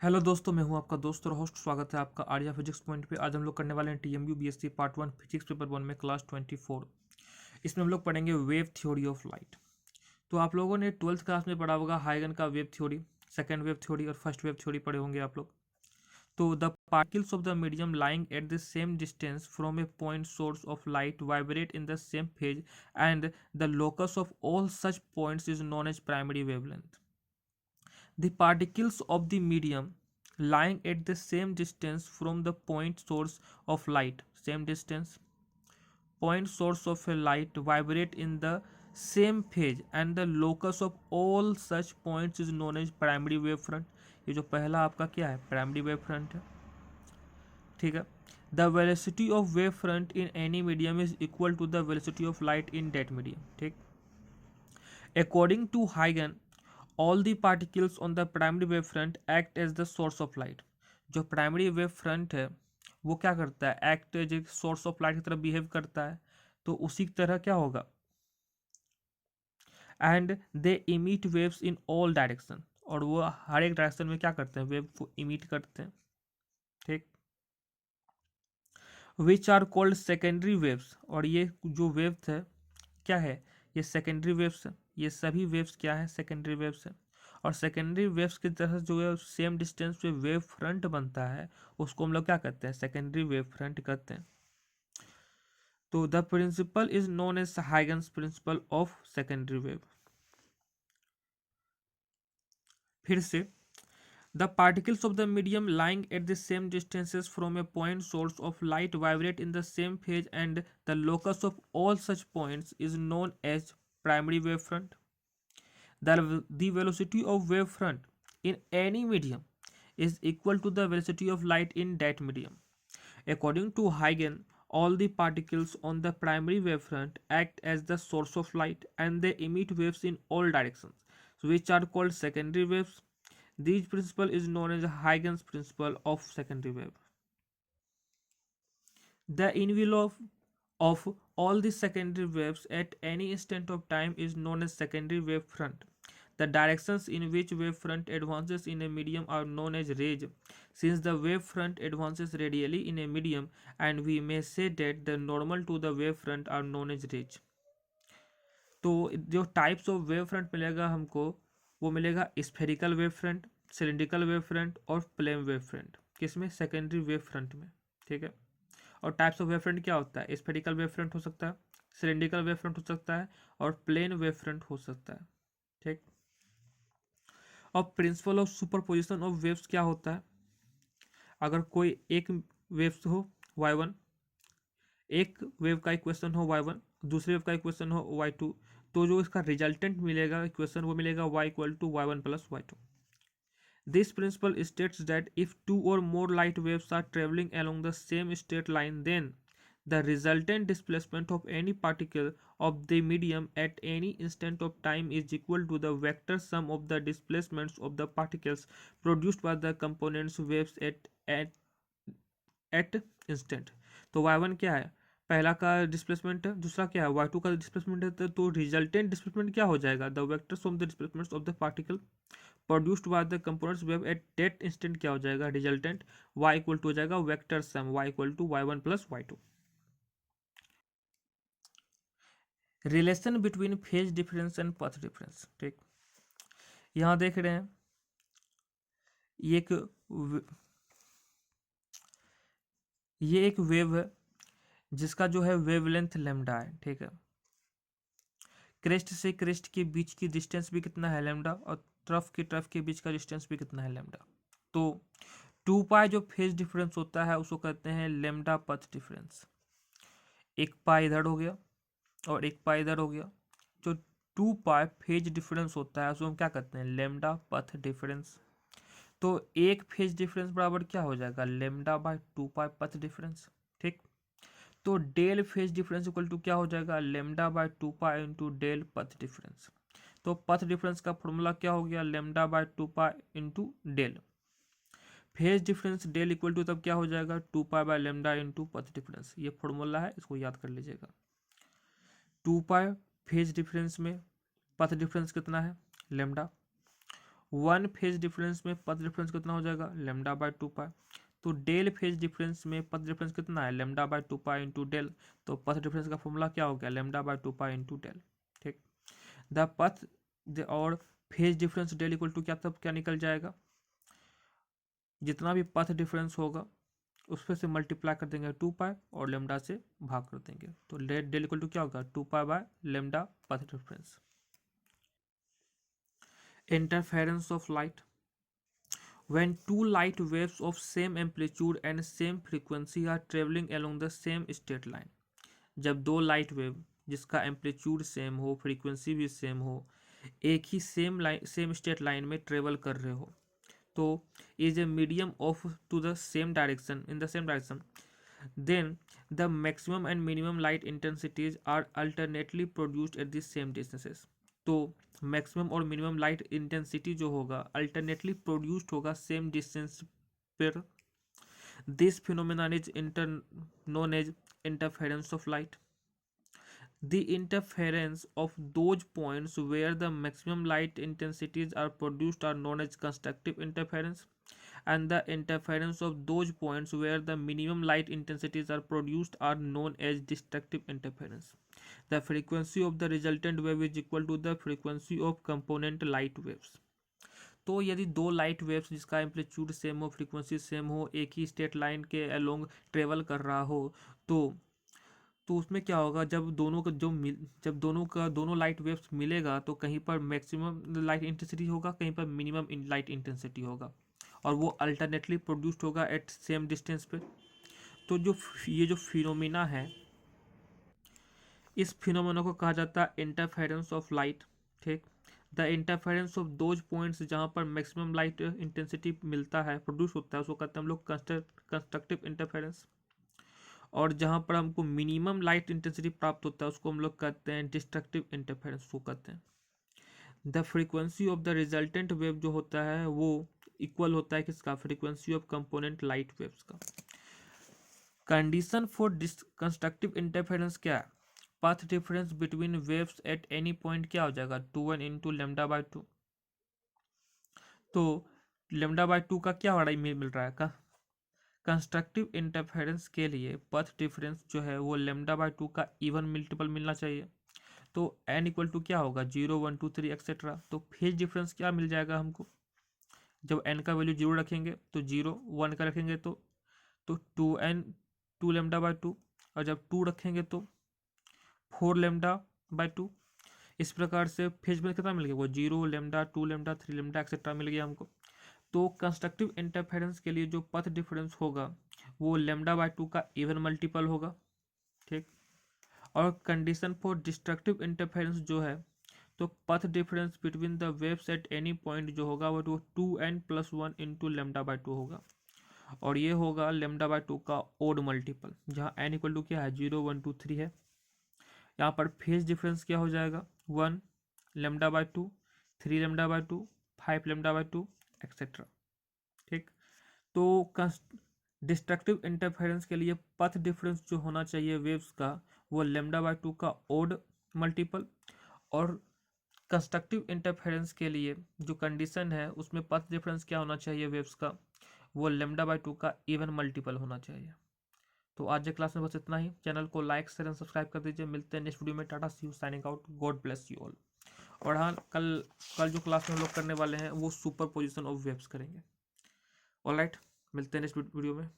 Hello दोस्तों, मैं हूं आपका दोस्त और होस्ट। स्वागत है आपका आर्या फिजिक्स पॉइंट पे। आज हम लोग करने वाले हैं TMU BSc part 1 physics paper 1 में क्लास 24। इसमें हम लोग पढ़ेंगे वेव थ्योरी ऑफ लाइट। तो आप लोगों ने 12th क्लास में पढ़ा होगा हाइगन का wave theory, second wave theory और फर्स्ट वेव थ्योरी पढ़े होंगे आप लोग। तो the particles of the medium lying at the same distance from a point source of light vibrate in the same phase and the locus of all such points is known as primary wavelength. The particles of the medium lying at the same distance from the point source of light, same distance, point source of a light vibrate in the same phase and the locus of all such points is known as primary wave front। ये जो पहला आपका क्या है, primary wave front है। ठीक है। The velocity of wave front in any medium is equal to the velocity of light in that medium. ठीक। According to Huygens, all the particles on the primary wave front act as the source of light। जो primary wave front है वो क्या करता है, act as a source of light की तरह behave करता है। तो उसी की तरह क्या होगा, and they emit waves in all direction, और वो हर एक डायरेक्शन में क्या करते हैं, वेव को इमिट करते हैं। ठीक। Which are called secondary waves, और ये जो वेव्स है क्या है, ये सेकेंडरी वेव्स है। ये सभी वेव्स क्या है, सेकेंडरी वेव्स है। और सेकेंडरी वेव्स की तरह जो है सेम डिस्टेंस पे वेव फ्रंट बनता है उसको हम लोग क्या कहते हैं, सेकेंडरी वेव फ्रंट कहते हैं। तो the principle is known as Huygens principle of secondary wave. फिर से, the particles of the medium lying at the same distances from a point source of light vibrate in the same phase and the locus of all such points is known as primary wavefront। The velocity of wavefront in any medium is equal to the velocity of light in that medium. According to Huygens, all the particles on the primary wavefront act as the source of light and they emit waves in all directions, which are called secondary waves। This principle is known as Huygens principle of secondary wave। The envelope of all the secondary waves at any instant of time is known as secondary wave front। The directions in which wave front advances in a medium are known as rays, since the wave front advances radially in a medium, and we may say that the normal to the wave front are known as rays। तो जो types of wave front मिलेगा हमको, वो मिलेगा spherical wave front, cylindrical wave front और plane wave front. किसमें, secondary wave front में। ठीक है। और टाइप्स ऑफ वेव फ्रंट क्या होता है, स्फेरिकल वेव फ्रंट हो सकता है, सिलिंड्रिकल वेव फ्रंट हो सकता है और प्लेन वेव फ्रंट हो सकता है। ठीक। और principle of superposition of waves क्या होता है, अगर कोई एक वेव्स हो y1, एक वेव का इक्वेशन हो y1, दूसरे वेव का इक्वेशन हो y2, तो जो इसका रिजल्टेंट मिलेगा इक्वेशन वो मिलेगा y equal to y1 plus y2। This principle states that if two or more light waves are traveling along the same straight line, then the resultant displacement of any particle of the medium at any instant of time is equal to the vector sum of the displacements of the particles produced by the components waves at instant। तो y1 क्या है, पहला का displacement है, दूसरा क्या है y2 का डिस्प्लेसमेंट है। तो रिजल्टेंट डिस्प्लेसमेंट क्या हो जाएगा, the vector sum of the displacements of the particle produced by the components wave at that instant क्या हो जाएगा, रिजल्टेंट y इक्वल टू हो जाएगा vector sum y equal to y1 plus y2। Relation between phase difference and path difference. ठीक। यहाँ देख रहे हैं ये एक वेव है जिसका जो है वेवलेंथ लेमडा है। ठीक है। क्रेस्ट से क्रेस्ट के बीच की डिस्टेंस भी कितना है, लेमडा, और ट्रफ के बीच का डिस्टेंस भी कितना है, लेमडा। तो 2 पाई जो फेज डिफरेंस होता है उसको कहते हैं लेमडा पथ डिफरेंस। एक पाई इधर हो गया और एक पाई इधर हो गया। जो 2 पाई फेज डिफरेंस होता है उसको हम क्या कहते हैं, लेमडा पथ डिफरेंस। तो एक फेज डिफरेंस बराबर क्या हो जाएगा, लेमडा बाय 2 पाई पथ डिफरेंस। ठीक। तो del phase difference equal to क्या हो जाएगा, lambda by 2 pi into del path difference. तो पथ डिफरेंस का फॉर्मूला क्या हो गया, lambda by 2 pi into del. Phase difference del equal to तब क्या हो जाएगा, 2 pi by lambda into path difference. ये फॉर्मूला है, इसको याद कर लीजिएगा। 2 पाई फेज डिफरेंस में पथ डिफरेंस कितना है, लेमडा, वन फेज डिफरेंस में पथ डिफरेंस कितना हो जाएगा, लेमडा बाय 2 पाई। तो डेल फेज डिफरेंस में पथ डिफरेंस कितना है, lambda by 2 pi into del. तो पथ डिफरेंस का फॉर्मूला क्या हो गया, lambda by 2 pi into del. ठीक, द पथ और phase difference del equal to क्या, तब क्या निकल जाएगा, जितना भी पथ डिफरेंस होगा उस पर से मल्टीप्लाई कर देंगे 2 पाई और लेमडा से भाग कर देंगे। तो डेल इक्वल टू क्या होगा, 2 पाई बाय लेमडा पथ difference. Interference of light, when two light waves of same amplitude and same frequency are traveling along the same straight line। जब दो लाइट वेव जिसका एम्पलीट्यूड सेम हो, frequency भी same हो, एक ही सेम स्ट्रेट लाइन में ट्रेवल कर रहे हो, तो is a medium of to the same direction in the same direction, then the maximum and minimum light intensities are alternately produced at the same distances। तो maximum और minimum light intensity जो होगा alternately produced होगा same distance पर। This phenomenon is known as interference of light. The interference of those points where the maximum light intensities are produced are known as constructive interference, and the interference of those points where the minimum light intensities are produced are known as destructive interference। The frequency of the resultant wave is equal to the frequency of component light waves। तो यदि दो light waves जिसका amplitude same हो, frequency same हो, एक ही straight line के along travel कर रहा हो, तो उसमें क्या होगा, जब दोनों लाइट वेव्स मिलेगा तो कहीं पर मैक्सिमम लाइट इंटेंसिटी होगा, कहीं पर मिनिमम लाइट इंटेंसिटी होगा, और वो अल्टरनेटली प्रोड्यूस्ड होगा एट सेम डिस्टेंस पे। तो ये जो फिनोमिना है, इस फिनोमिना को कहा जाता है इंटरफेरेंस ऑफ लाइट। ठीक, the interference of those points जहाँ पर मैक्सिमम लाइट इंटेंसिटी मिलता है, प्रोड्यूस होता है, उसको कहते हैं हम लोग कंस्ट्रक्टिव इंटरफेरेंस। और जहाँ पर हमको मिनिमम लाइट इंटेंसिटी प्राप्त होता है उसको हम लोग कहते हैं डिस्ट्रक्टिव इंटरफेरेंस को कहते हैं। The frequency of the resultant wave जो होता है वो इक्वल होता है किसका, frequency of component light waves का। कंडीशन फॉर कंस्ट्रक्टिव इंटरफेरेंस क्या है, path difference between waves at any point क्या हो जाएगा, 2n इंटू लेमडा बाई 2। तो लेमडा बाई 2 का क्या हो रहा है, मिल रहा है का। कंस्ट्रक्टिव इंटरफेरेंस के लिए पथ डिफरेंस जो है वो लेमडा बाई 2 का इवन मल्टीपल मिलना चाहिए। तो n इक्वल टू क्या होगा, 0 1 2 3 एक्सेट्रा। तो फेज डिफरेंस क्या मिल जाएगा हमको, जब n का वैल्यू 0 रखेंगे तो 0, 1 का रखेंगे तो 2n 2 लेमडा बाई 2, और जब 2 रखेंगे तो 4 लेमडा बाई 2। इस प्रकार से फेज में कितना मिल गया, वो 0 लेमडा 2 लेमडा 3 लेमडा एक्सेट्रा मिल गया हमको। तो कंस्ट्रक्टिव इंटरफेरेंस के लिए जो पथ डिफरेंस होगा वो लेमडा बाई 2 का इवन मल्टीपल होगा। ठीक, और कंडीशन फॉर डिस्ट्रक्टिव इंटरफेरेंस जो है, तो path difference between the waves at any point जो होगा वो 2n+1 इंटू लेमडा बाई 2 होगा, और ये होगा लेमडा बाई 2 का ओड मल्टीपल, जहाँ n इक्वल टू क्या है, 0 1 2 3 है। यहाँ पर फेज डिफरेंस क्या हो जाएगा, 1 lambda by 2, 3 lambda by 2, 5 lambda by 2 etcetera. ठीक, तो डिस्ट्रक्टिव इंटरफेरेंस के लिए पथ डिफरेंस जो होना चाहिए वेव्स का वो लेमडा बाई 2 का ओड मल्टीपल, और कंस्ट्रक्टिव इंटरफेरेंस के लिए जो कंडीशन है उसमें पथ डिफरेंस क्या होना चाहिए वेव्स का, वो लेमडा बाई 2 का इवन मल्टीपल होना चाहिए। तो आज के क्लास में बस इतना ही। चैनल को लाइक शेयर एंड सब्सक्राइब कर दीजिए। मिलते हैं नेक्स्ट वीडियो में। Tata, see you, signing out, God bless you all. और हाँ, कल जो क्लास में हम लोग करने वाले हैं वो सुपर पोजिशन ऑफ वेव्स करेंगे। ऑलराइट, मिलते हैं नेक्स्ट वीडियो में।